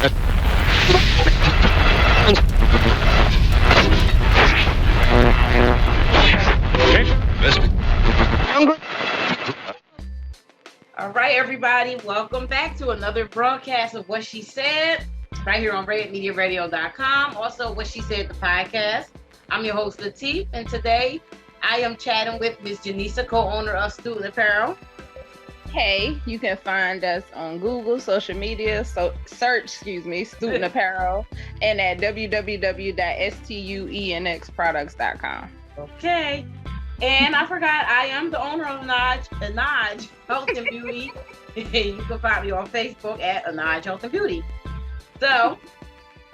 All right, everybody, welcome back to another broadcast of What She Said, right here on redmediaradio.com. Also, What She Said, the podcast. I'm your host, Latif, and today I am chatting with Miss Janisa, co-owner of Student Apparel. Hey, you can find us on Google, social media, search Student Apparel, and at www.stuenxproducts.com. Okay. And I forgot, I am the owner of Anaj Health and Beauty. You can find me on Facebook at Anaj Health and Beauty. So,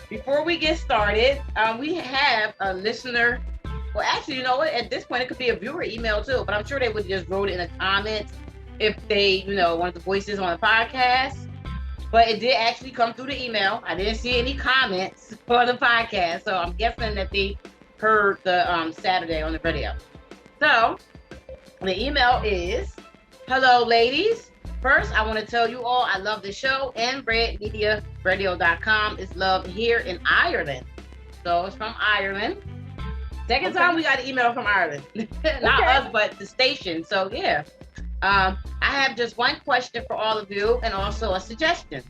before we get started, we have a listener. Well, actually, you know what? At this point, it could be a viewer email too, but I'm sure they would just wrote it in the comments if they, wanted to voice this on the podcast. But it did actually come through the email. I didn't see any comments for the podcast, so I'm guessing that they heard the Saturday on the radio. So, the email is, hello, ladies. First, I want to tell you all I love the show, and redmediaradio.com is loved here in Ireland. So, it's from Ireland. Second time we got an email from Ireland. Not us, but the station. So, yeah. I have just one question for all of you and also a suggestion.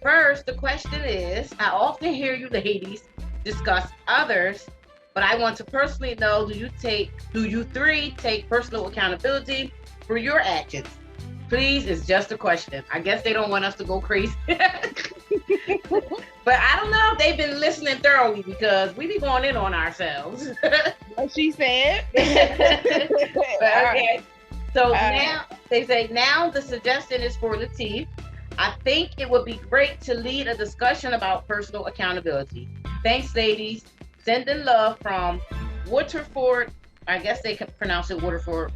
First, the question is, I often hear you ladies discuss others, but I want to personally know, do you three take personal accountability for your actions? Please, it's just a question. I guess they don't want us to go crazy. But I don't know if they've been listening thoroughly because we be going in on ourselves. What she said. Okay. So now they say, now the suggestion is for Latif. I think it would be great to lead a discussion about personal accountability. Thanks, ladies. Sending love from Waterford. I guess they can pronounce it Waterford,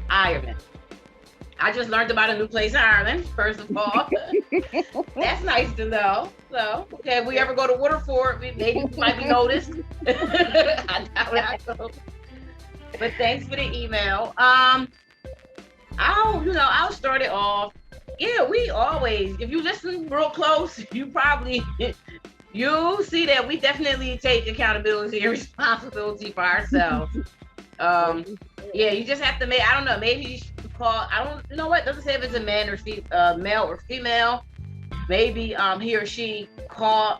Ireland. I just learned about a new place in Ireland, first of all. That's nice to know. So, okay, if we ever go to Waterford, maybe we might be noticed. I doubt it. But thanks for the email. I'll start it off. Yeah, we always, if you listen real close, you'll see that we definitely take accountability and responsibility for ourselves. Yeah, you just have to make, I don't know, maybe you should call, you know what, it doesn't say if it's a man or male or female. Maybe he or she called,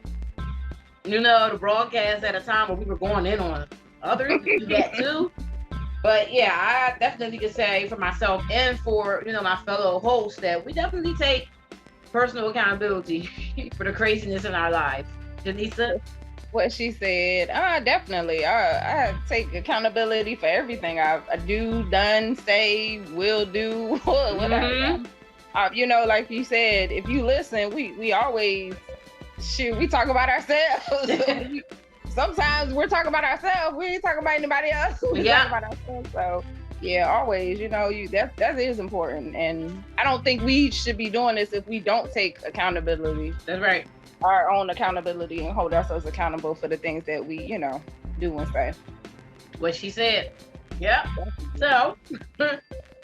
the broadcast at a time where we were going in on others, do that too. But yeah, I definitely could say for myself and for, my fellow hosts that we definitely take personal accountability for the craziness in our lives. Janisa? What she said, definitely. I take accountability for everything I do, done, say, will do, whatever. Mm-hmm. Like you said, if you listen, we always, we talk about ourselves. Sometimes we're talking about ourselves. We ain't talking about anybody else. We're talking about ourselves. So yeah, always, that is important. And I don't think we should be doing this if we don't take accountability. That's right. Our own accountability and hold ourselves accountable for the things that we, do and say. What she said. Yeah. So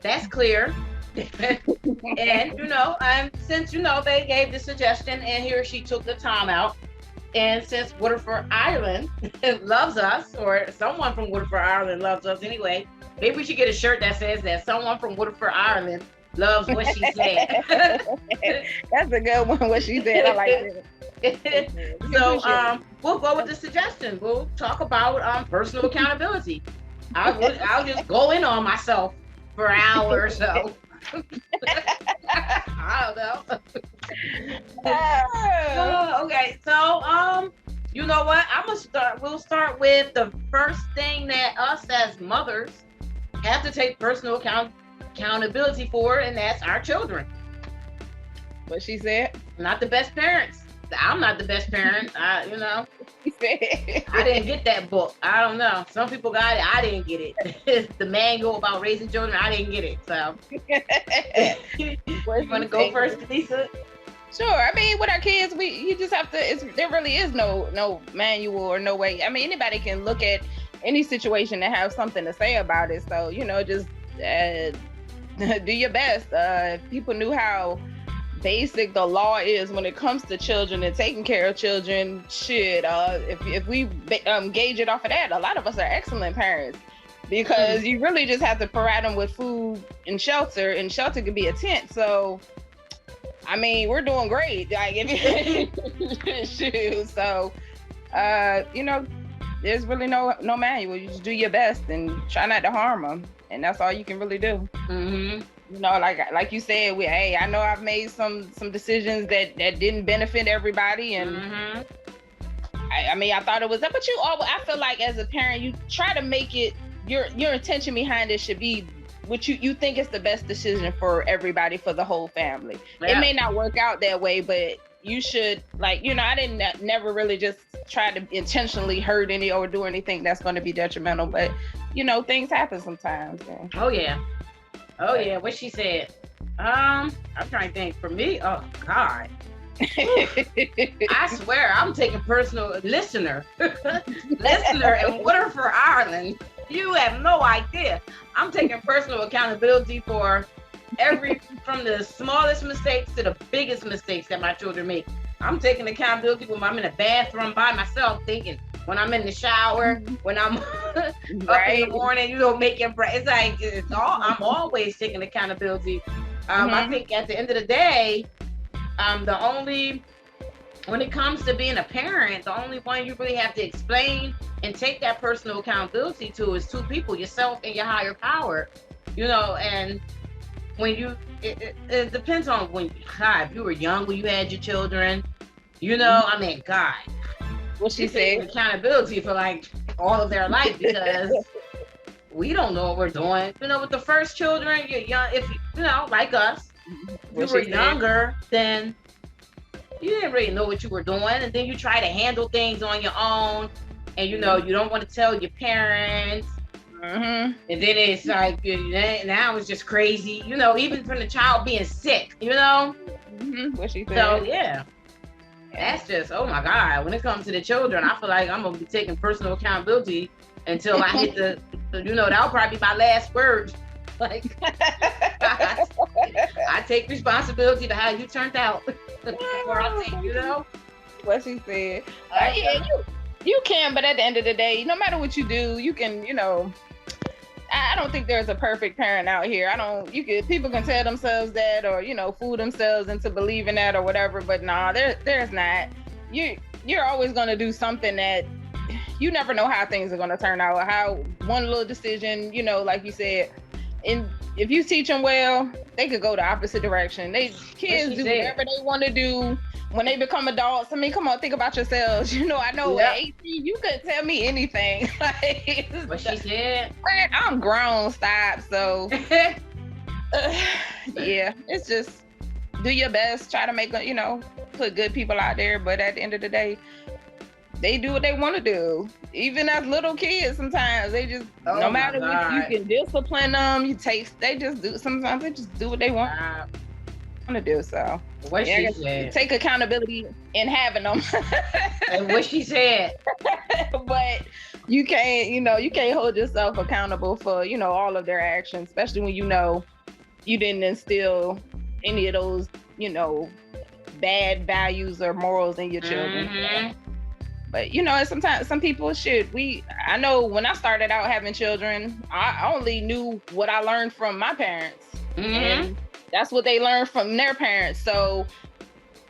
that's clear. And since they gave the suggestion and he or she took the time out. And since Waterford, Ireland loves us, or someone from Waterford, Ireland loves us anyway, maybe we should get a shirt that says that someone from Waterford, Ireland loves what she said. That's a good one, what she said. I like it. So we'll go with the suggestion. We'll talk about personal accountability. I'll just go in on myself for an hour or so. I don't know. Okay, so you know what? We'll start with the first thing that us as mothers have to take personal accountability for, and that's our children. What she said? Not the best parents. I'm not the best parent. I didn't get that book. I don't know. Some people got it. I didn't get it. The manual about raising children. I didn't get it. So, you want to go first, Lisa? Sure. I mean, with our kids, you just have to. There really is no manual or no way. I mean, anybody can look at any situation and have something to say about it. So, just do your best. If people knew how basic the law is when it comes to children and taking care of children. Shit, if we gauge it off of that, a lot of us are excellent parents, because you really just have to provide them with food and shelter, and shelter could be a tent. So I mean, we're doing great. Like, shoot. So you know, there's really no manual. You just do your best and try not to harm them, and that's all you can really do. You know, like you said, I know I've made some decisions that didn't benefit everybody, and I mean, I thought it was that, but I feel like as a parent, you try to make it, your intention behind it should be what you think is the best decision for everybody, for the whole family. Yeah. It may not work out that way, but you should, like, you know, I didn't never really just try to intentionally hurt any or do anything that's going to be detrimental, but you know, things happen sometimes. Yeah. Oh yeah, what she said. I'm trying to think. For me, oh God. I swear I'm taking personal listener in Waterford, Ireland. You have no idea. I'm taking personal accountability for from the smallest mistakes to the biggest mistakes that my children make. I'm taking accountability when I'm in a bathroom by myself, thinking, when I'm in the shower, when I'm up in the morning, you know, making breakfast. It's like, I'm always taking accountability. I think at the end of the day, when it comes to being a parent, the only one you really have to explain and take that personal accountability to is two people, yourself and your higher power, you know. And when it depends on if you were young when you had your children, you know, I mean, God, what she said, accountability for like all of their life, because we don't know what we're doing. You know, with the first children, you're young. If you know, like us, you were younger, then you didn't really know what you were doing, and then you try to handle things on your own, and you know, you don't want to tell your parents. And then it's like, now it's just crazy, you know, even from the child being sick, you know. What she said. So yeah. That's just, oh my God. When it comes to the children, I feel like I'm going to be taking personal accountability until I hit you know, that'll probably be my last word. Like, I take responsibility to how you turned out before I take, you know. What she said. Yeah, you can, but at the end of the day, no matter what you do, you can, you know, I don't think there's a perfect parent out here. People can tell themselves that, or, you know, fool themselves into believing that or whatever, but nah, there's not. You're always going to do something that you never know how things are going to turn out, how one little decision, you know, like you said, and if you teach them well, they could go the opposite direction. Kids do whatever they want to do when they become adults. I mean, come on, think about yourselves. You know, I know at 18, you couldn't tell me anything. Like, what she said. I'm grown, stop. So, yeah, it's just do your best. Try to make, you know, put good people out there. But at the end of the day, they do what they want to do. Even as little kids, sometimes they just, no matter what, you can discipline them. Sometimes they just do what they want to do. So what she said. Take accountability in having them. And what she said. But you can't hold yourself accountable for, you know, all of their actions, especially when you know you didn't instill any of those, you know, bad values or morals in your children. Yeah. But, you know, sometimes some people I know when I started out having children, I only knew what I learned from my parents. And that's what they learned from their parents. So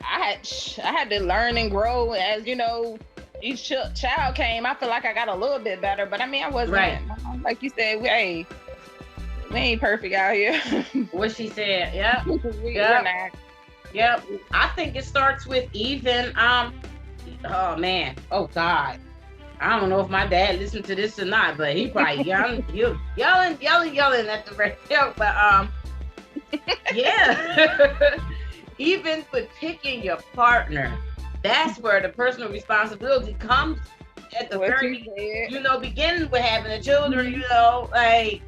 I had to learn and grow as, you know, each child came. I feel like I got a little bit better, but I mean, I wasn't, like you said, we ain't perfect out here. What she said. Yep. We're not. Yep. I think it starts with even, oh man, oh God. I don't know if my dad listened to this or not, but he probably yelling at the radio. But yeah. Even with picking your partner, that's where the personal responsibility comes at the very, you know, beginning with having the children, you know, like,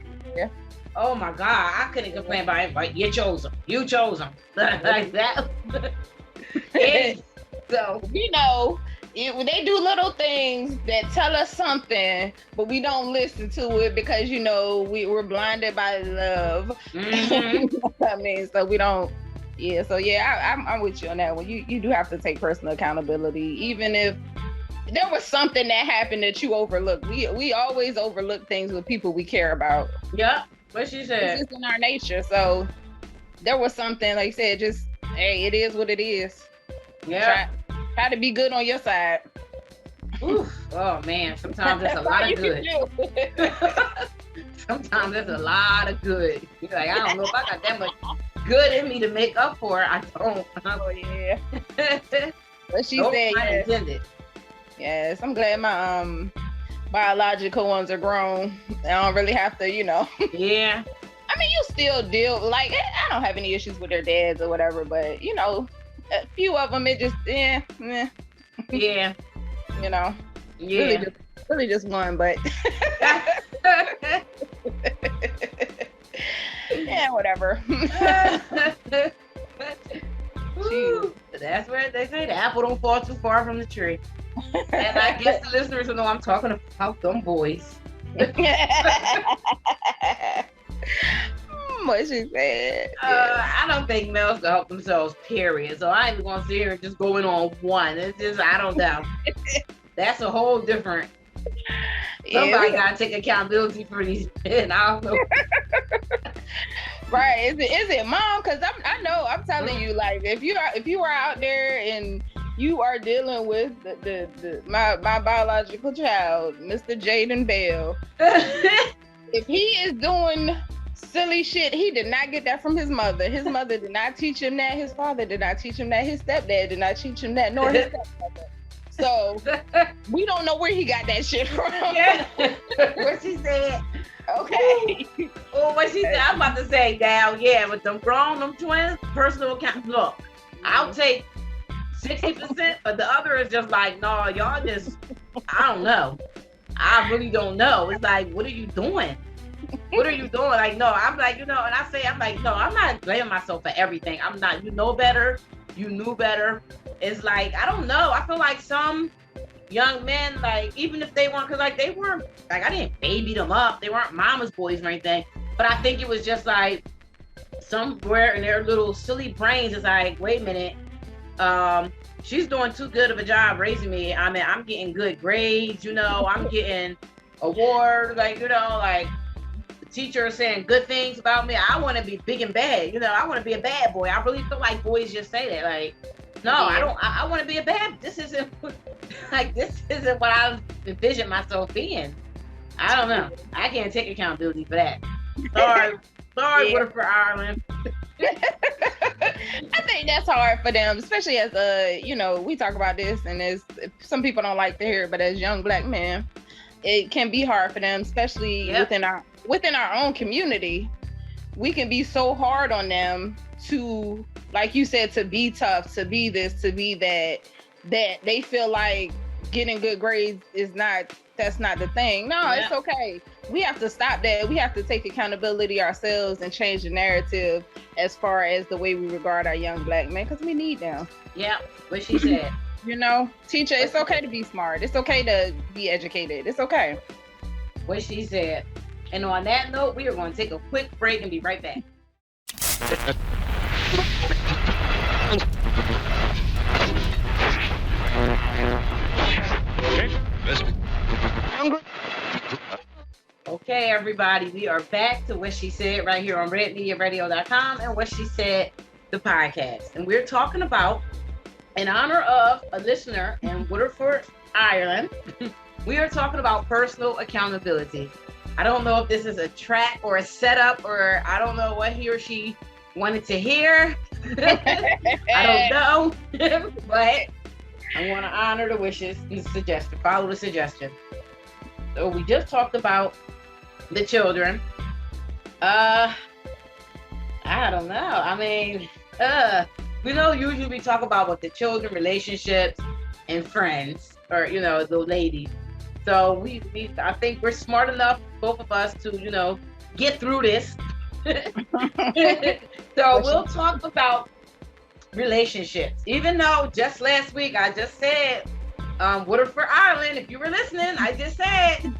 oh my God, I couldn't complain about it, but you chose them, like that. And so, you know, they do little things that tell us something, but we don't listen to it because, you know, we're blinded by love. I mean, so we don't Yeah, so yeah, I'm with you on that one. You do have to take personal accountability, even if there was something that happened that you overlooked. We always overlook things with people we care about. Yep. What she It's said. just in our nature. So there was something, like you said, just hey, it is what it is. Yeah. Try to be good on your side. Oof. Oh man, sometimes it's a lot of good. Sometimes there's a lot of good. You're like, I don't know if I got that much good in me to make up for it. I don't. Oh yeah. But she Nope, said, I yes. intended. Yes, I'm glad my biological ones are grown. I don't really have to, Yeah. I mean, you still deal, like, I don't have any issues with their dads or whatever, but a few of them, it just Yeah. Yeah. Really just one, but yeah, whatever. Ooh, that's where they say the apple don't fall too far from the tree. And I guess the listeners will know I'm talking about them boys. What she said. I don't think males can help themselves, period. So I ain't even gonna sit here and just going on one. It's just, I don't know. That's a whole different. Somebody gotta take accountability for these men. I don't know. Right? Is it mom? Because I know I'm telling you, like, if you are out there and you are dealing with my biological child, Mr. Jaden Bell, if he is doing silly shit, he did not get that from his mother. His mother did not teach him that. His father did not teach him that. His stepdad did not teach him that, nor his stepmother. So we don't know where he got that shit from. Yeah. What she said. Okay. Oh, what she said. I'm about to say now, yeah, with them twins, personal account. Look, I'll take 60%, but the other is just like, no, y'all just, I don't know. I really don't know. It's like, what are you doing? What are you doing? Like, no, I'm like, and I say, I'm like, no, I'm not blaming myself for everything. I'm not, you know better. You knew better. It's like, I don't know. I feel like some young men, like, even if they weren't, because like they weren't, like, I didn't baby them up. They weren't mama's boys or anything. But I think it was just like somewhere in their little silly brains is like, wait a minute, she's doing too good of a job raising me. I mean, I'm getting good grades, I'm getting awards, like, like the teacher is saying good things about me. I want to be big and bad, I want to be a bad boy. I really feel like boys just say that, like, no, yeah. I don't. I want to be a bad. This isn't what I envisioned myself being. I don't know. I can't take accountability for that. Sorry, yeah. Woodford, Ireland. I think that's hard for them, especially as we talk about this, and as some people don't like to hear it, but as young Black men, it can be hard for them, especially within our own community. We can be so hard on them to, like you said, to be tough, to be this, to be that they feel like getting good grades that's not the thing. No, It's okay. We have to stop that. We have to take accountability ourselves and change the narrative as far as the way we regard our young Black men, because we need them. Yeah, what she said. Teacher, it's okay to be smart. It's okay to be educated. It's okay. What she said. And on that note, we are going to take a quick break and be right back. Okay, everybody, we are back to What She Said right here on redmediaradio.com and What She Said, the podcast. And we're talking about, in honor of a listener in Woodford, Ireland, we are talking about personal accountability. I don't know if this is a trap or a setup, or I don't know what he or she wanted to hear. I don't know, but I want to honor the wishes and the suggestion, follow the suggestion. So we just talked about the children. I don't know. I mean, usually we talk about what the children, relationships, and friends, or, the ladies. So I think we're smart enough, both of us, to, get through this. So we'll talk about relationships. Even though just last week I just said, Woodford, Ireland, if you were listening, I just said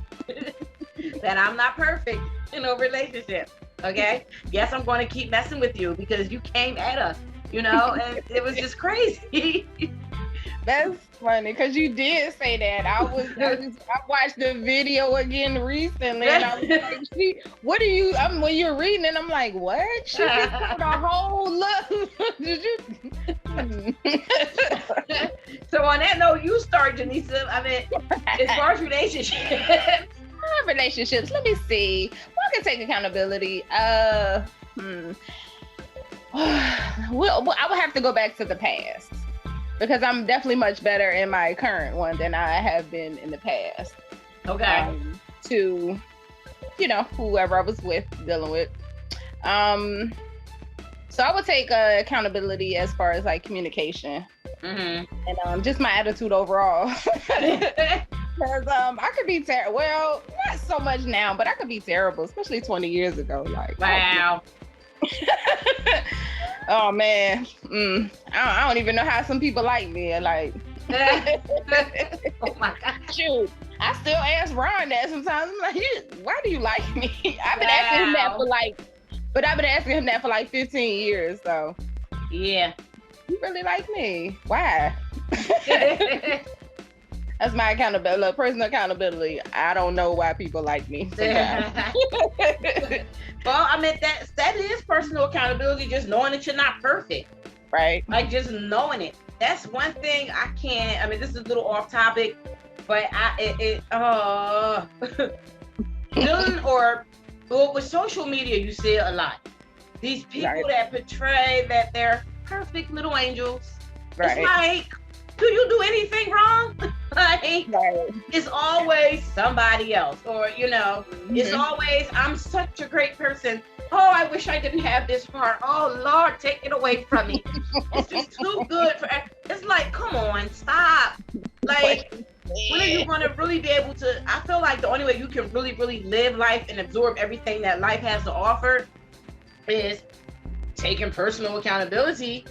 that I'm not perfect in a relationship. Okay? Yes, I'm going to keep messing with you because you came at us And it was just crazy. That's funny because you did say that. I watched the video again recently, and I was like, what are you? When you're reading it, I'm like, what? She just put a whole look. Did you? So on that note, you start, Janisa. I mean, as far as relationships, let me see. Well, I can take accountability. Well, I would have to go back to the past because I'm definitely much better in my current one than I have been in the past. Okay. To, whoever I was dealing with. So I would take accountability as far as like communication, and just my attitude overall. Because I could be terrible. Well, not so much now, but I could be terrible, especially 20 years ago. Like, wow. Oh man, I don't even know how some people like me. Like, oh my God. Shoot, I still ask Ron that sometimes. I'm like, why do you like me? I've been asking him that I've been asking him that for like 15 years. So yeah, you really like me? Why? That's my accountability, personal accountability. I don't know why people like me. Well, I mean, that is personal accountability, just knowing that you're not perfect. Right. Like, just knowing it. That's one thing I can't, I mean, this is a little off topic, but with social media, you see it a lot. These people that portray that they're perfect little angels. Right. It's like, do you do anything wrong? It's always somebody else, or it's always, I'm such a great person. Oh, I wish I didn't have this part. Oh Lord, take it away from me. It's just too good for. It's like, come on, stop. Like, when are you gonna really be able to? I feel like the only way you can really, really live life and absorb everything that life has to offer is taking personal accountability,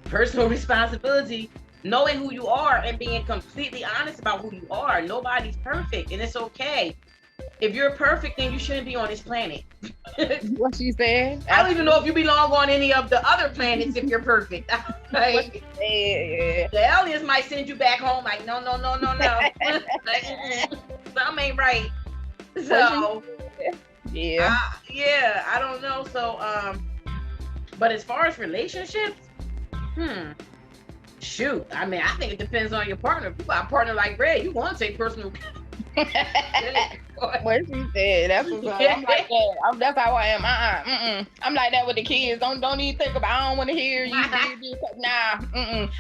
personal responsibility. Knowing who you are and being completely honest about who you are. Nobody's perfect, and it's okay. If you're perfect, then you shouldn't be on this planet. What she said? I don't even know if you belong on any of the other planets if you're perfect. Like, the aliens might send you back home like, no. Like, something ain't right. So, I don't know. So, but as far as relationships, shoot, I mean, I think it depends on your partner. If you got a partner like Red, you want to take personal. What she said, that's what's up. I'm like that. That's how I am. I'm like that with the kids. Don't even think about. I don't want to hear you. Nah.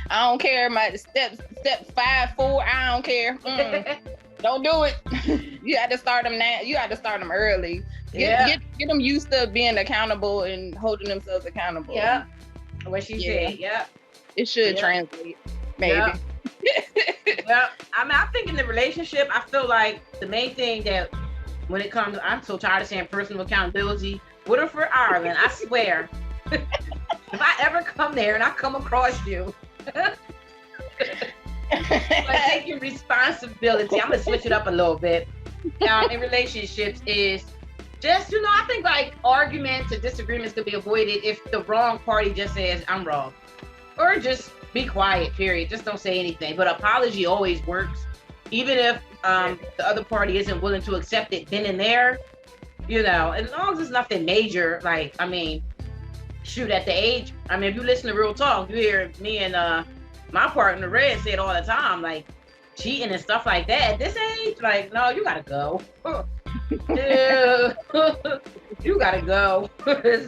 I don't care. My steps 5, 4. I don't care. Don't do it. You had to start them now. You had to start them early. Get them used to being accountable and holding themselves accountable. Yeah. What she said. Yeah. It should translate, maybe. Yeah. Well, I mean, I think in the relationship, I feel like the main thing that when it comes, I'm so tired of saying personal accountability. Woodford, Ireland, I swear, if I ever come there and I come across you, like taking responsibility, I'm gonna switch it up a little bit. In relationships is just, I think like arguments and disagreements could be avoided if the wrong party just says, I'm wrong. Or just be quiet, period. Just don't say anything. But apology always works. Even if the other party isn't willing to accept it then and there, as long as it's nothing major, like, I mean, shoot, at the age, I mean, if you listen to Real Talk, you hear me and my partner, Red, say it all the time, like, cheating and stuff like that. At this age, like, no, you gotta go. Dude, you gotta go.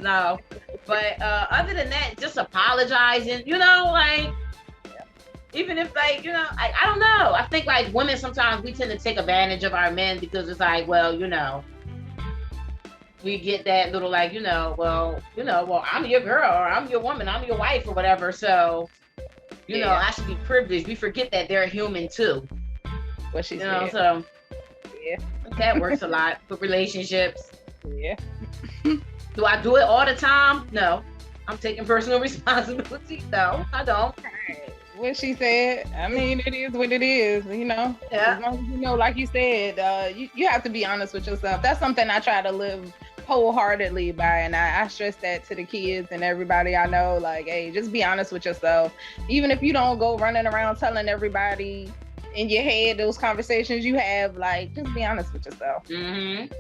No. But other than that, just apologizing, like, even if like, I don't know. I think like women, sometimes we tend to take advantage of our men because it's like, well, we get that little like, well, I'm your girl or I'm your woman, I'm your wife or whatever. So, I should be privileged. We forget that they're human too. What she said. So that works a lot with relationships. Yeah. Do I do it all the time? No. I'm taking personal responsibility. No, I don't. What she said. I mean, it is what it is, Yeah. As long as like you said, you have to be honest with yourself. That's something I try to live wholeheartedly by, and I stress that to the kids and everybody I know, like, hey, just be honest with yourself. Even if you don't go running around telling everybody in your head those conversations you have, like, just be honest with yourself. Mm-hmm.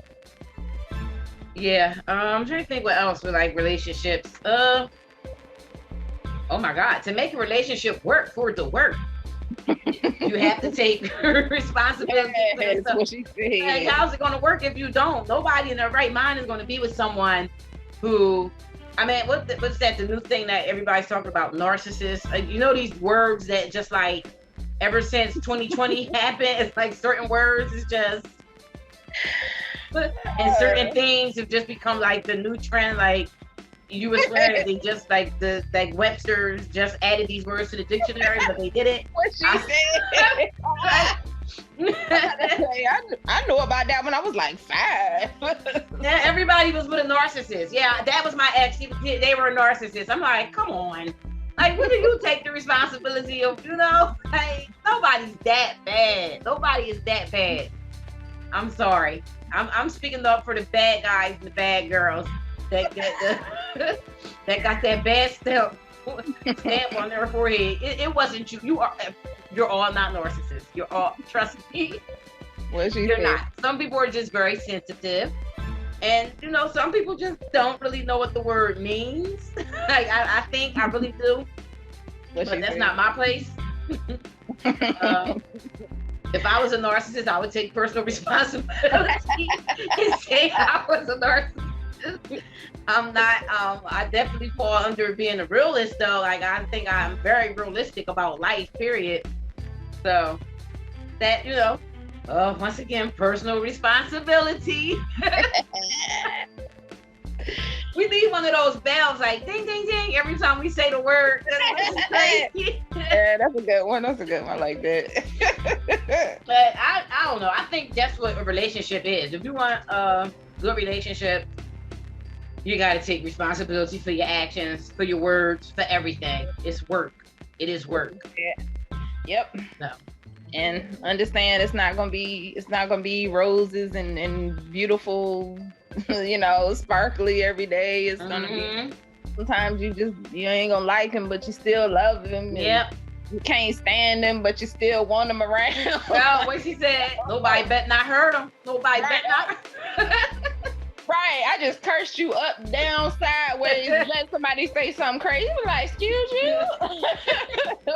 Yeah. I'm trying to think what else with like relationships. Oh my God. To make a relationship work for it to work, you have to take responsibility for That's yourself. what she said. Like, how's it going to work if you don't? Nobody in their right mind is going to be with someone who, I mean, what's that? The new thing that everybody's talking about, narcissists. Like, you know, these words that just like ever since 2020 happened, it's like certain words is just, and certain things have just become like the new trend. Like, you would swear that they just like Webster's just added these words to the dictionary, but they didn't. What she said. I know about that when I was like 5. Yeah, everybody was with a narcissist. Yeah, that was my ex. They were a narcissist. I'm like, come on. Like, when do you take the responsibility of, you know? Like, nobody's that bad. Nobody is that bad. I'm sorry. I'm speaking up for the bad guys and the bad girls that that got that bad stamp on their forehead. It wasn't you. You're all not narcissists. You're all, trust me. You're not. Some people are just very sensitive. And, you know, some people just don't really know what the word means. Like, I think I really do. But that's not my place. If I was a narcissist, I would take personal responsibility and say I was a narcissist. I'm not, I definitely fall under being a realist though. Like, I think I'm very realistic about life, period. So that, you know, once again, personal responsibility. We need one of those bells, like ding, ding, ding, every time we say the word. Yeah, that's a good one. That's a good one, like that. But I don't know. I think that's what a relationship is. If you want a good relationship, you got to take responsibility for your actions, for your words, for everything. It's work. It is work. Yeah. Yep. No. And understand it's not gonna be roses and beautiful, you know, sparkly every day. It's gonna be, sometimes you ain't gonna like him, but you still love him. Yep. You can't stand him, but you still want him around. Well, what she said, nobody bet not hurt him. Nobody bet not. Right, I just cursed you up, down, sideways, let somebody say something crazy. You be like, excuse you?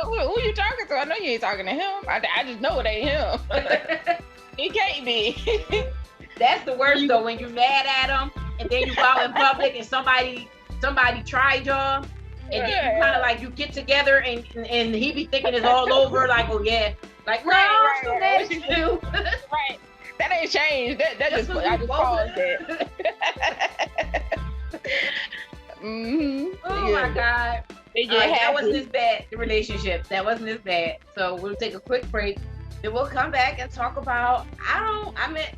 Who you talking to? I know you ain't talking to him. I just know it ain't him. He can't be. That's the worst though, when you're mad at him and then you go out in public and somebody tried y'all, and then you kind of like, you get together and he be thinking it's all over, like, oh yeah, like, right. Right. That ain't changed. That just, I just paused it. Oh my God. That wasn't as bad, the relationship. That wasn't as bad. So we'll take a quick break. Then we'll come back and talk about,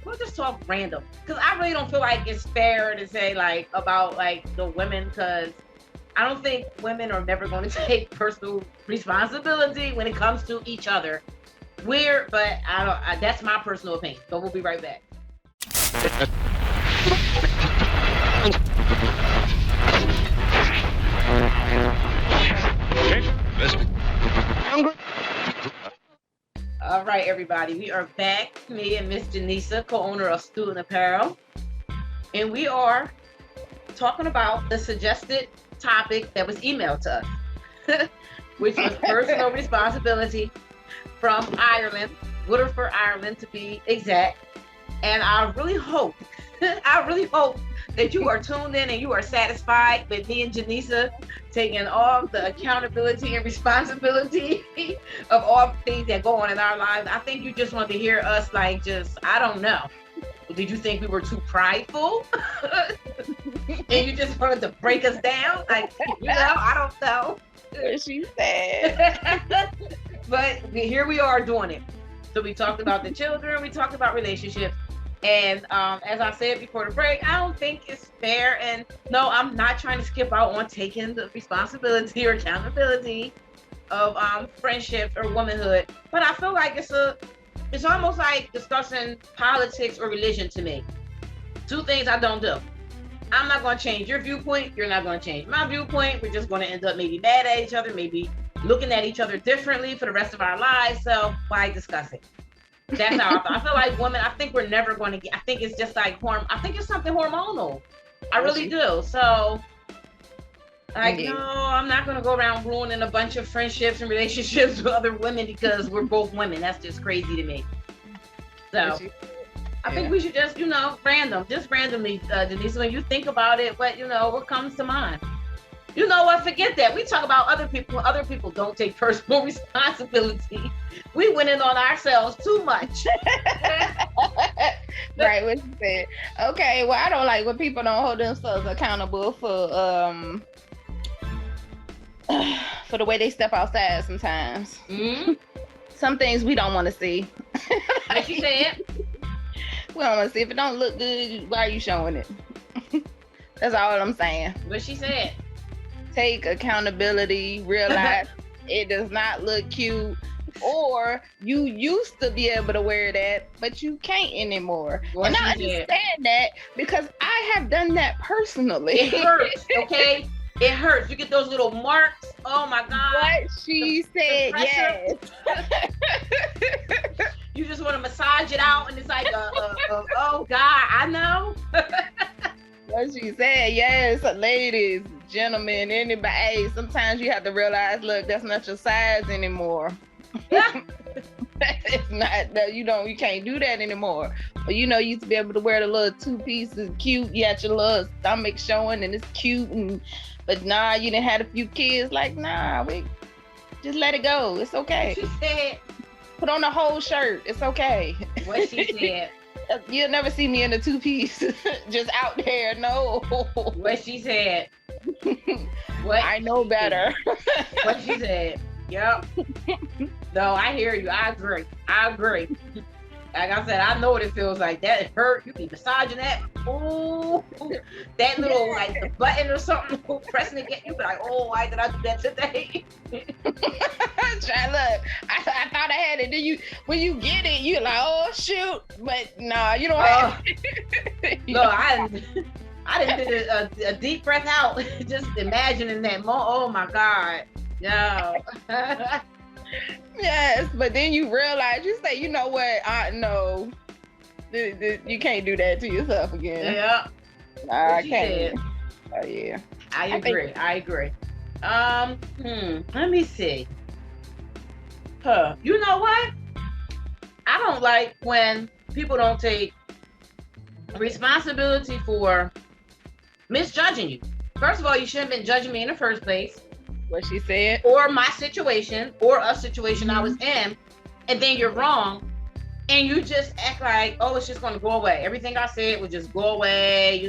we'll just talk random. Because I really don't feel like it's fair to say like about like the women, because I don't think women are never going to take personal responsibility when it comes to each other. Weird, but that's my personal opinion. So we'll be right back. All right, everybody. We are back. Me and Miss Janisa, co-owner of Student Apparel. And we are talking about the suggested topic that was emailed to us, which was personal responsibility from Ireland, Waterford, Ireland to be exact. And I really hope that you are tuned in and you are satisfied with me and Janisa taking all the accountability and responsibility of all the things that go on in our lives. I think you just wanted to hear us like just, I don't know. Did you think we were too prideful? And you just wanted to break us down? Like, you know, I don't know. What she said. But here we are doing it. So we talked about the children, we talked about relationships. And as I said before the break, I don't think it's fair. And no, I'm not trying to skip out on taking the responsibility or accountability of friendships or womanhood. But I feel like it's almost like discussing politics or religion to me. Two things I don't do. I'm not going to change your viewpoint. You're not going to change my viewpoint. We're just going to end up maybe mad at each other, maybe looking at each other differently for the rest of our lives. So why discuss it? That's how I feel. I feel like women, I think we're never going to get, I think it's just like, I think it's something hormonal. I really do. So, like, no, I'm not going to go around ruining a bunch of friendships and relationships with other women because we're both women. That's just crazy to me. So, I think we should just, randomly, Denise, when you think about it, what comes to mind? You know what? Forget that. We talk about other people. Other people don't take personal responsibility. We went in on ourselves too much. Right, what you said. Okay, well, I don't like when people don't hold themselves accountable for the way they step outside sometimes. Mm-hmm. Some things we don't want to see. Like you said. We don't want to see. If it don't look good, why are you showing it? That's all I'm saying. What she said. Take accountability, realize it does not look cute, or you used to be able to wear that, but you can't anymore. And I understand that because I have done that personally. It hurts, okay? It hurts. You get those little marks. Oh my God. What she said, yes. You just want to massage it out, and it's like, oh God, I know. What she said, yes, ladies, gentlemen, anybody. Hey, sometimes you have to realize, look, that's not your size anymore. It's not. You can't do that anymore. But you used to be able to wear the little 2 pieces, cute. You had your little stomach showing, and it's cute. But nah, you done had a few kids. Like, nah, we just let it go. It's okay. What she said. Put on the whole shirt. It's okay. What she said. You'll never see me in a 2-piece just out there. No. What she said. What I know better. What she said. Yep. No, I hear you. I agree. Like I said, I know what it feels like. That hurt. You be massaging that. Ooh, that little like the button or something pressing again. You be like, oh, why did I do that today? Try look. I thought I had it. Then when you get it, you're like, oh shoot. But nah, you don't have it. No, I didn't did a deep breath out. Just imagining that. Oh my God. No. Yes, but then you realize, you say, you know what? No, you can't do that to yourself again. Yeah. Nah, I can't. Oh yeah. I agree. Let me see. You know what? I don't like when people don't take responsibility for misjudging you. First of all, you shouldn't have been judging me in the first place. What she said. Or my situation, or a situation I was in, and then you're wrong, and you just act like, oh, it's just going to go away. Everything I said would just go away,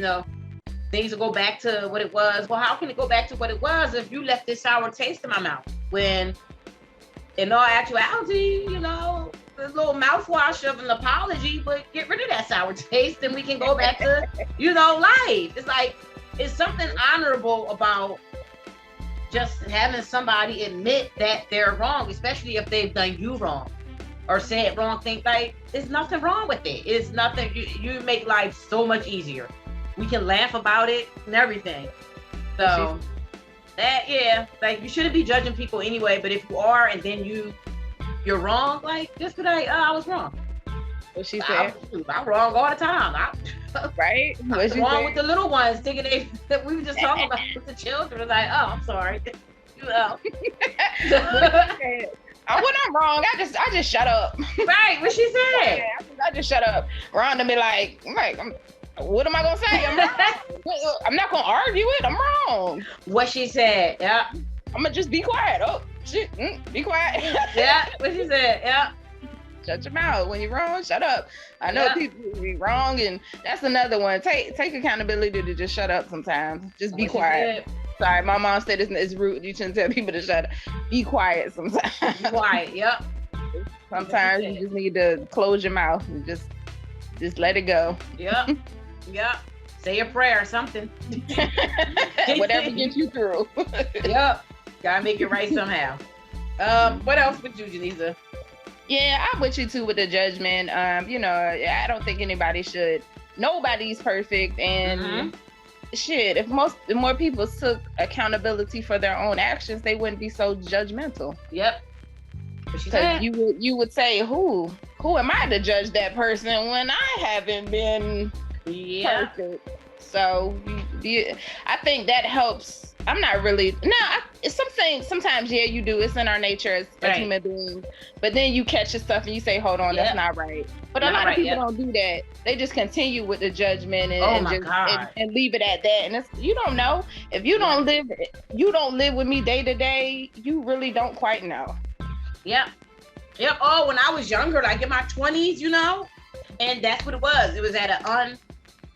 things will go back to what it was. Well, how can it go back to what it was if you left this sour taste in my mouth? When, in all actuality, the little mouthwash of an apology would get rid of that sour taste, and we can go back to, life. It's like, it's something honorable about just having somebody admit that they're wrong, especially if they've done you wrong or said wrong things. Like, there's nothing wrong with it. It's nothing. You make life so much easier. We can laugh about it and everything. So like, you shouldn't be judging people anyway. But if you are, and then you're wrong, like, just be like, I was wrong. What she said? I'm wrong all the time. Right? What's wrong with the little ones thinking that we were just talking about with the children? Like, oh, I'm sorry. When I'm wrong, I just shut up. Right, what she said. I just shut up. Rhonda be like, what am I gonna say? I'm wrong. I'm not gonna argue it. I'm wrong. What she said. Yeah. I'm gonna just be quiet. Oh shit. Be quiet. Yeah. What she said. Yeah. Shut your mouth. When you're wrong, shut up. I know people be wrong, and that's another one. Take accountability to just shut up sometimes. Just be quiet. Sorry, my mom said it's rude. You shouldn't tell people to shut up. Be quiet sometimes. Be quiet, yep. Sometimes you just need to close your mouth and just let it go. Yep. Yep. Say a prayer or something. Whatever gets you through. Yep. Gotta make it right somehow. What else with you, Janisa? Yeah, I'm with you too with the judgment. I don't think nobody's perfect, and shit, if more people took accountability for their own actions, they wouldn't be so judgmental. Yep. Because you would say, who am I to judge that person when I haven't been perfect? So I think that helps. I'm not really sometimes you do. It's in our nature as a human being. But then you catch your stuff and you say, hold on, that's not right. But a lot of people don't do that. They just continue with the judgment and leave it at that. And you don't know. If you don't live with me day to day, you really don't quite know. Yep. Oh, when I was younger, like in my 20s, and that's what it was. It was at an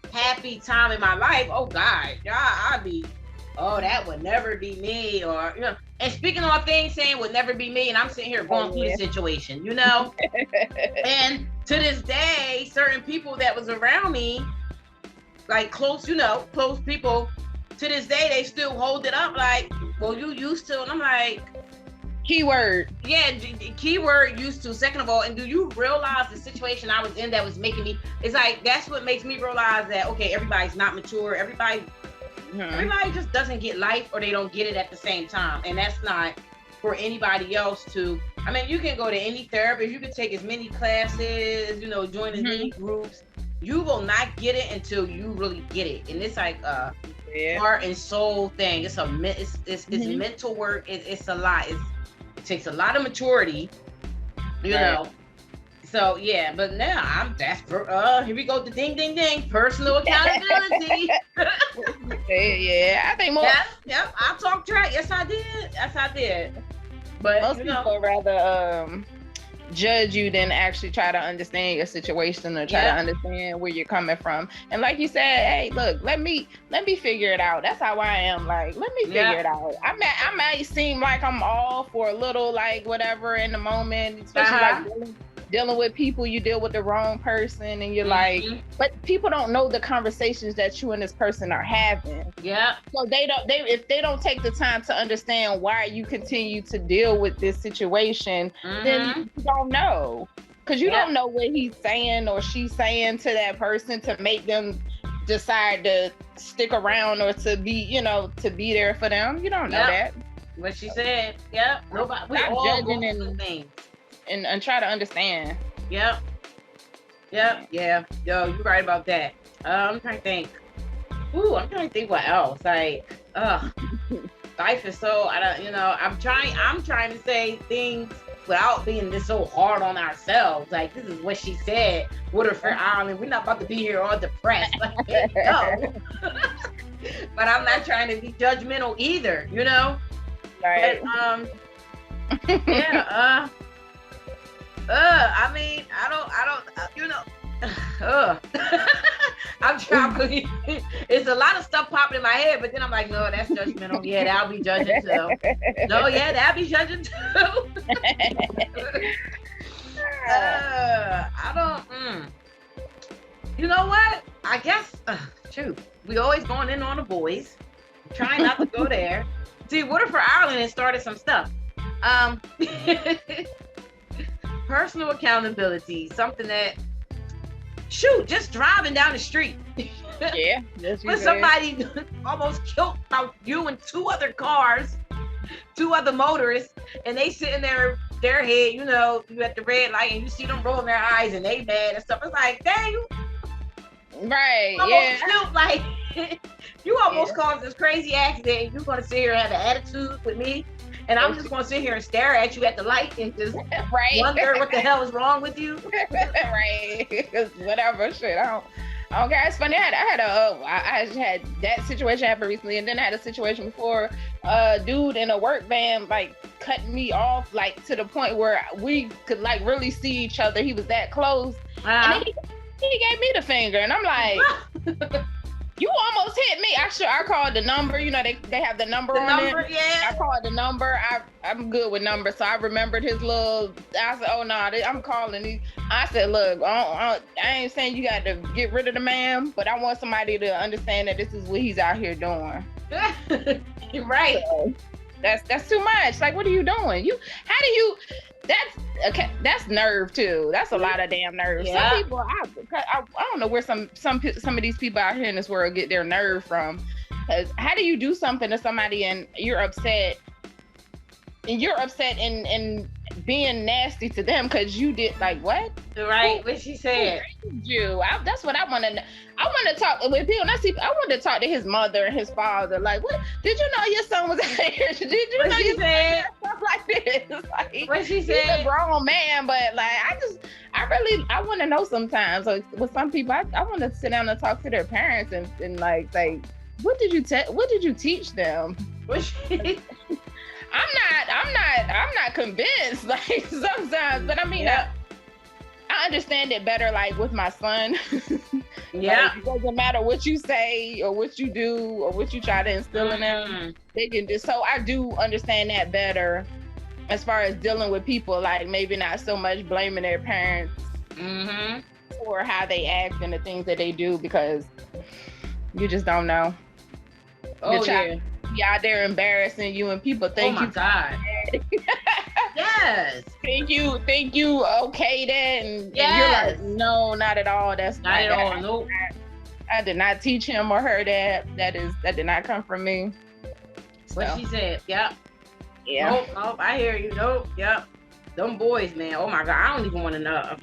unhappy time in my life. Oh God, I'd be, that would never be me, or and speaking on things saying would never be me, and I'm sitting here going through the situation, and to this day, certain people that was around me, like close people, to this day they still hold it up like, well, you used to, and I'm like, keyword used to. Second of all, and do you realize the situation I was in that was making me, it's like, that's what makes me realize that, okay, everybody's not mature. Everybody just doesn't get life, or they don't get it at the same time. And that's not for anybody else to, I mean, you can go to any therapist, you can take as many classes, join as many groups. You will not get it until you really get it. And it's like a heart and soul thing. It's mental work. It's a lot. It takes a lot of maturity, know. So yeah, but now that's here we go, the ding ding ding, personal accountability. I think more. Yeah, I talked track. Yes, I did. But most people rather judge you than actually try to understand your situation or try to understand where you're coming from. And like you said, hey, look, let me figure it out. That's how I am. Like, let me figure it out. I might seem like I'm all for a little, like, whatever in the moment, especially like dealing with people, you deal with the wrong person, and you're like, but people don't know the conversations that you and this person are having. Yeah. So if they don't take the time to understand why you continue to deal with this situation, then you don't know. Because you don't know what he's saying or she's saying to that person to make them decide to stick around or to be, to be there for them. You don't know that. What she said. Yep. Nobody. We all judging and things. And try to understand. Yep. Yeah. Yo, you're right about that. I'm trying to think. I'm trying to think what else. Like, life is so, I'm trying to say things without being this so hard on ourselves. Like, this is what she said. Waterford Island. We're not about to be here all depressed. Like, no. But I'm not trying to be judgmental either, Right. But, I mean, I don't, I'm trying. It's a lot of stuff popping in my head, but then I'm like, no, that's judgmental. Yeah, that'll be judging too. No, yeah, that'll be judging too. I don't. You know what? I guess. Shoot, we always going in on the boys. Trying not to go there. See, Waterford Island has started some stuff. Personal accountability, something that, just driving down the street. When somebody almost killed you and two other motorists, and they sitting there, their head, you at the red light, and you see them rolling their eyes, and they mad and stuff. It's like, dang, you almost killed, like, you almost caused this crazy accident, and you're gonna sit here and have an attitude with me. And I'm just going to sit here and stare at you at the light and just wonder what the hell is wrong with you. Whatever, shit. I don't care. It's funny. I had that situation happen recently, and then I had a situation before. A dude in a work van like cut me off, like to the point where we could like really see each other. He was that close, and he gave me the finger, and I'm like. You almost hit me. I called the number. They have the number on it. Yeah. I called the number. I'm good with numbers, so I remembered his little. I said, "Oh no, I'm calling." I said, "Look, I ain't saying you got to get rid of the man, but I want somebody to understand that this is what he's out here doing." Right. So, that's too much. Like, what are you doing? that's nerve too. That's a lot of damn nerve. Yeah. Some people, I don't know where some of these people out here in this world get their nerve from. Because how do you do something to somebody and you're upset and being nasty to them because you did like what? Right, what she said. That's what I want to know. I want to talk with people. I want to talk to his mother and his father. Like, what? Did you know your son was out here? Did you What know she your said? stuff like this? Like, What she he's said? a grown man, but like, I want to know sometimes. So with some people, I want to sit down and talk to their parents and like say, what did you teach them? What she? I'm not convinced, like sometimes, but I mean, Yeah. I understand it better, like with my son. Yeah. Like, it doesn't matter what you say or what you do or what you try to instill in them. They can just, so I do understand that better as far as dealing with people, like maybe not so much blaming their parents for how they act and the things that they do, because you just don't know. Oh, yeah. Be out there embarrassing you and people think oh my God. Yes. think you okay that and Yes. you're like, no, not at all. That's Not at all. Nope. I did not teach him or her that. That did not come from me. What So, she said. Yep. yeah. Nope. I hear you. Nope. Yep. Them boys, man. Oh my God. I don't even want to know if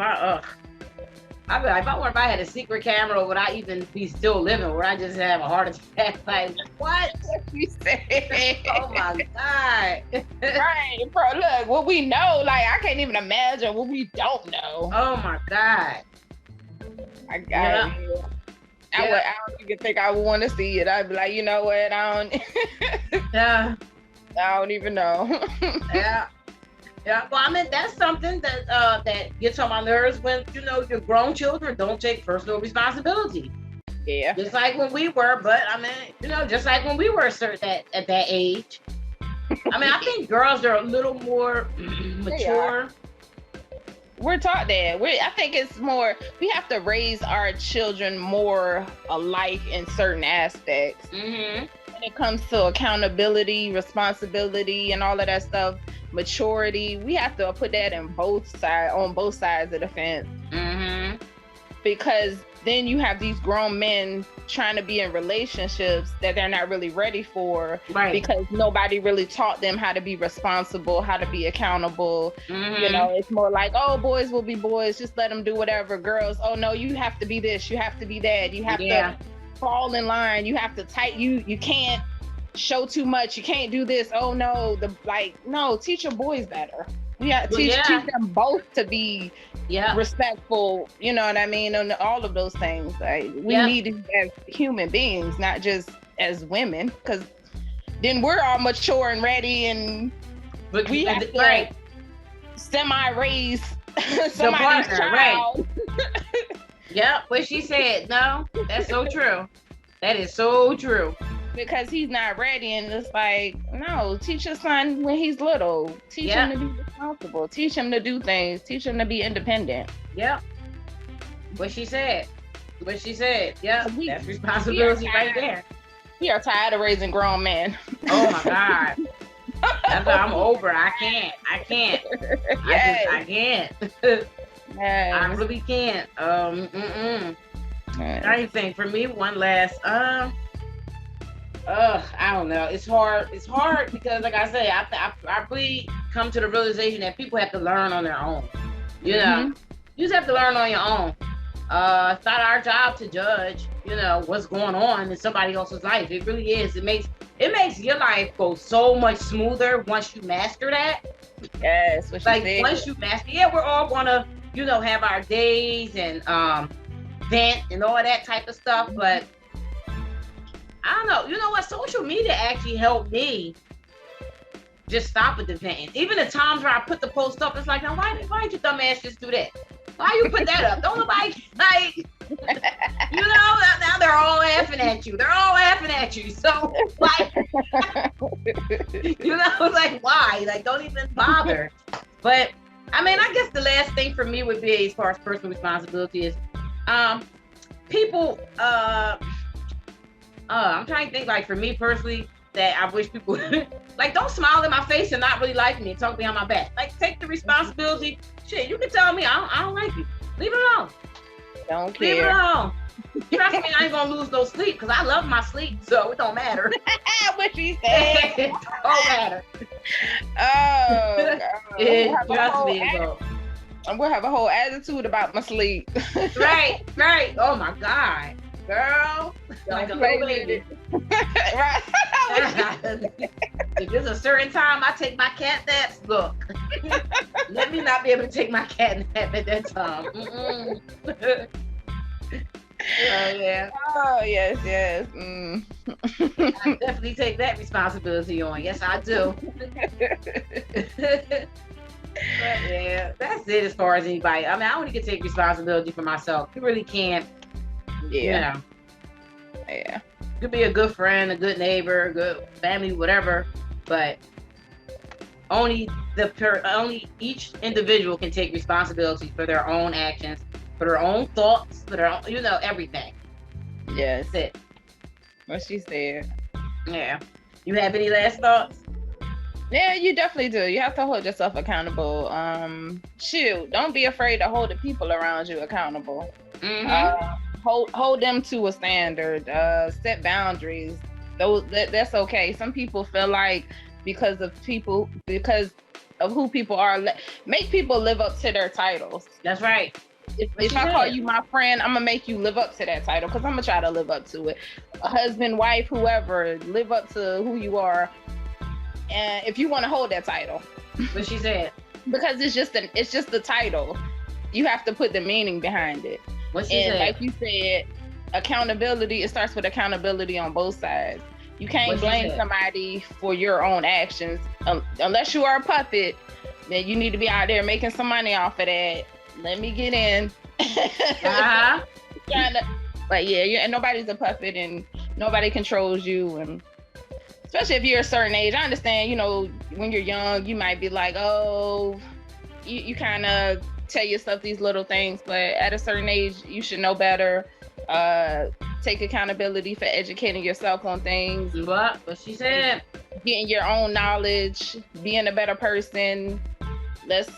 I'd be like, if I had a secret camera, would I even be still living? Or would I just have a heart attack? Like, what? What you say? Oh my God. Right, bro. Look, what we know, like I can't even imagine what we don't know. Oh my God. I got it. I don't even think I would want to see it. I'd be like, you know what? Yeah. I don't even know. Yeah. Yeah. Well, I mean, that's something that gets on my nerves when, your grown children don't take personal responsibility. Yeah. Just like when we were, but I mean, just like when we were at that age. I mean, I think girls are a little more mature. We're taught that. I think it's more, we have to raise our children more alike in certain aspects. Mm-hmm. When it comes to accountability, responsibility, and all of that stuff, maturity, we have to put that on both sides of the fence. Mm-hmm. Because then you have these grown men trying to be in relationships that they're not really ready for, Right. because nobody really taught them how to be responsible, how to be accountable. Mm-hmm. It's more like, oh, boys will be boys, just let them do whatever. Girls, oh no, you have to be this, you have to be that, you have to fall in line, you have to you can't show too much, you can't do this. Oh no, no, teach your boys better. Yeah, teach them both to be respectful, you know what I mean, and all of those things. Like we need it as human beings, not just as women, because then we're all mature and ready, and we have to semi-raise somebody's child. Right. Yep, what she said. No, that's so true. That is so true. Because he's not ready, and it's like, no, teach your son when he's little. Teach him to be responsible. Teach him to do things. Teach him to be independent. Yep. What she said. Yep. That's responsibility right there. We are tired of raising grown men. Oh my God. That's why I'm over. I can't. Yes. I can't. Yes. I really can't. I think for me, one last I don't know. It's hard because, like I say, I really come to the realization that people have to learn on their own. You just have to learn on your own. It's not our job to judge, what's going on in somebody else's life. It really is. It makes your life go so much smoother once you master that. Yes, what like said. Once you master, we're all gonna, have our days and vent and all that type of stuff, but I don't know. You know what? Social media actually helped me just stop with the venting. Even the times where I put the post up, it's like, now why did your dumb ass just do that? Why you put that up? Don't nobody now they're all laughing at you. So like, it's like, why? Like, don't even bother. But I mean, I guess the last thing for me would be, as far as personal responsibility, is people. I'm trying to think, like, for me personally, that I wish people like don't smile in my face and not really like me and talk behind my back. Like take the responsibility. Shit, you can tell me I don't like you. Leave it alone. Don't care. Leave it alone. Trust me, I ain't gonna lose no sleep because I love my sleep, so it don't matter. What she said. It don't matter. Oh, Trust me, though. I'm gonna have a whole attitude about my sleep. Right. Oh my God, girl, like a little baby. Right. If there's a certain time I take my cat naps, look, let me not be able to take my cat nap at that time. Oh yeah. Oh yes. I definitely take that responsibility on. Yes, I do. But yeah, that's it as far as anybody. I mean, I only can take responsibility for myself. You really can't. Yeah. You know. Yeah. You could be a good friend, a good neighbor, a good family, whatever, but only each individual can take responsibility for their own actions, for their own thoughts, for their own, everything. Yes. That's it. What she said. Yeah. You have any last thoughts? Yeah, you definitely do. You have to hold yourself accountable. Shoot, don't be afraid to hold the people around you accountable. Mm-hmm. Hold them to a standard. Set boundaries. That's okay. Some people feel like because of who people are, make people live up to their titles. That's right. If I call you my friend, I'm gonna make you live up to that title because I'm gonna try to live up to it. A husband, wife, whoever, live up to who you are. And if you want to hold that title, what she said, because it's just the title, you have to put the meaning behind it. What she said, like you said, accountability. It starts with accountability on both sides. You can't blame somebody for your own actions unless you are a puppet. Then you need to be out there making some money off of that. Let me get in. Uh-huh. But yeah, and nobody's a puppet and nobody controls you. And especially if you're a certain age, I understand, when you're young, you might be like, oh, you kind of tell yourself these little things, but at a certain age, you should know better. Take accountability for educating yourself on things. What she said. Getting your own knowledge, being a better person. Let's,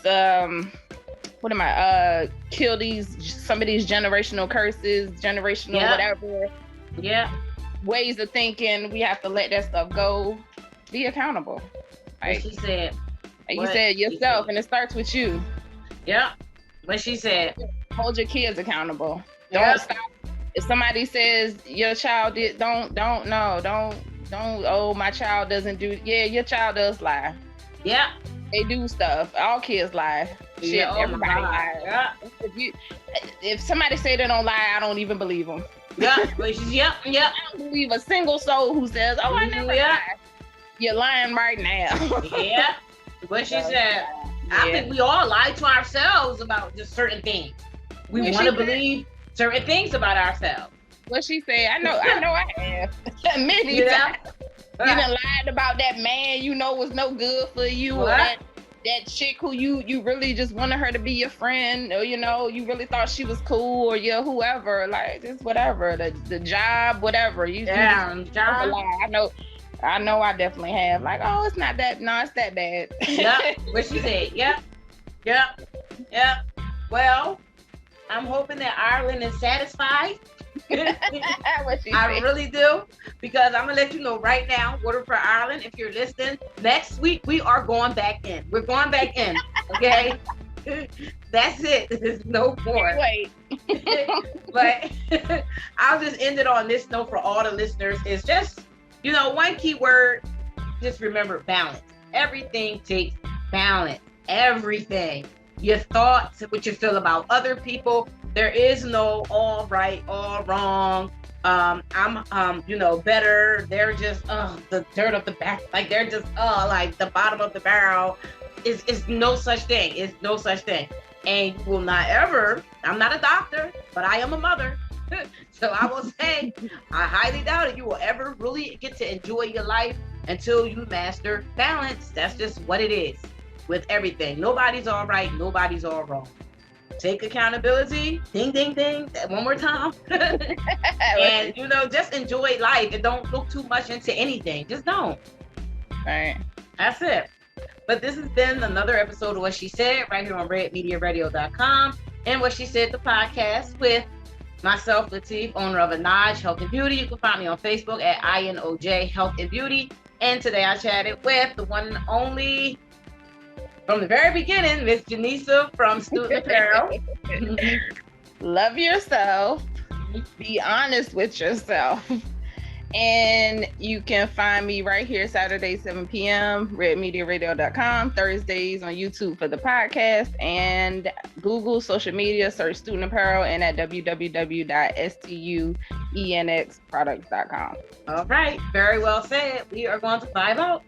kill some of these generational curses, whatever. Yeah. Ways of thinking. We have to let that stuff go. Be accountable. Like she said. Like you said yourself, and it starts with you. Yeah. What she said. Hold your kids accountable. Yep. Don't stop. If somebody says your child did, don't, oh, my child doesn't do, yeah, your child does lie. Yeah. They do stuff. All kids lie. Shit, yeah, everybody lies. Yeah. If somebody say they don't lie, I don't even believe them. Yeah. Yep. I don't believe a single soul who says, oh, I never lie. You're lying right now. Yeah. What she said. I think we all lie to ourselves about just certain things. We want to believe certain things about ourselves. What she said, I know I have. Many times. You done lied about that man was no good for you, or that chick who you really just wanted her to be your friend, or you really thought she was cool, or whoever, like just whatever, the job, whatever. Job. I know I definitely have. Like, oh, it's not that, no, it's that bad. Yeah, what she said. Yep. Well, I'm hoping that Ireland is satisfied. I really do, because I'm gonna let you know right now, Water for Ireland, if you're listening, next week we are going back in. We're going back in, okay? That's it. There's no more. Wait. But I'll just end it on this note for all the listeners. It's just, one key word, just remember balance. Everything takes balance. Everything. Your thoughts, what you feel about other people. There is no all right, all wrong. I'm better. They're just the dirt of the back. Like they're just like the bottom of the barrel. Is no such thing. It's no such thing. And you will not ever, I'm not a doctor, but I am a mother. So I will say, I highly doubt it. You will ever really get to enjoy your life until you master balance. That's just what it is with everything. Nobody's all right. Nobody's all wrong. take accountability. Ding, ding, ding. One more time. And, just enjoy life and don't look too much into anything. Just don't. Right. That's it. But this has been another episode of What She Said right here on redmediaradio.com and What She Said, the podcast with myself, Latif, owner of Anaj Health and Beauty. You can find me on Facebook at INOJ Health and Beauty. And today I chatted with the one and only, from the very beginning, Miss Janisa from Student Apparel. Love yourself. Be honest with yourself. And you can find me right here Saturday, 7 p.m., redmediaradio.com, Thursdays on YouTube for the podcast, and Google social media, search Student Apparel, and at www.stuenxproducts.com. All right. Very well said. We are going to vibe out.